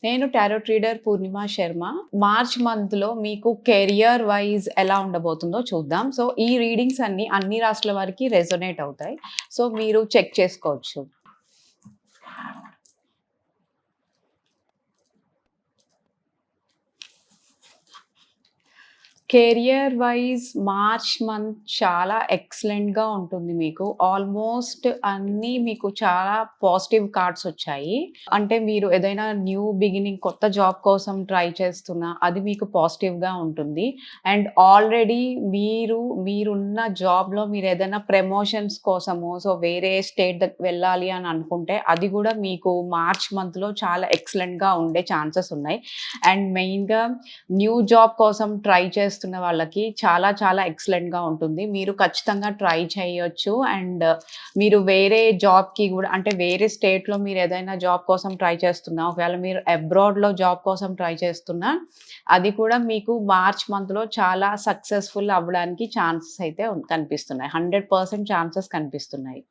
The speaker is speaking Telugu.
నేను టారోట్ రీడర్ పూర్ణిమ శర్మ. మార్చ్ మంత్‌లో మీకు కెరియర్ వైస్ ఎలా ఉండబోతుందో చూద్దాం. సో, ఈ రీడింగ్స్ అన్ని రాశుల వారికి రెజొనేట్ అవుతాయి. సో, మీరు చెక్ చేసుకోవచ్చు. కెరియర్ వైజ్ మార్చ్ మంత్ చాలా ఎక్సలెంట్‌గా ఉంటుంది మీకు. ఆల్మోస్ట్ అన్నీ మీకు చాలా పాజిటివ్ కార్డ్స్ వచ్చాయి. అంటే మీరు ఏదైనా న్యూ బిగినింగ్ కొత్త జాబ్ కోసం ట్రై చేస్తున్నా అది మీకు పాజిటివ్‌గా ఉంటుంది. అండ్ ఆల్రెడీ మీరున్న జాబ్‌లో మీరేదైనా ప్రమోషన్స్ కోసమో వేరే స్టేట్ వెళ్ళాలి అని అనుకుంటే అది కూడా మీకు మార్చ్ మంత్‌లో చాలా ఎక్సలెంట్‌గా ఉండే ఛాన్సెస్ ఉన్నాయి. అండ్ మెయిన్‌గా న్యూ జాబ్ కోసం ట్రై చేస్తున్న వాళ్ళకి చాలా చాలా ఎక్సలెంట్‌గా ఉంటుంది. మీరు ఖచ్చితంగా ట్రై చేయొచ్చు. అండ్ మీరు వేరే జాబ్‌కి గూడా అంటే వేరే స్టేట్‌లో మీరేదైనా జాబ్ కోసం ట్రై చేస్తున్నా, ఒకవేళ మీరు అబ్రాడ్‌లో జాబ్ కోసం ట్రై చేస్తున్నా, అది కూడా మీకు మార్చ్ మంత్‌లో చాలా సక్సెస్‌ఫుల్ అవ్వడానికి ఛాన్సెస్ అయితే కనిపిస్తున్నాయి. 100% ఛాన్సెస్ కనిపిస్తున్నాయి.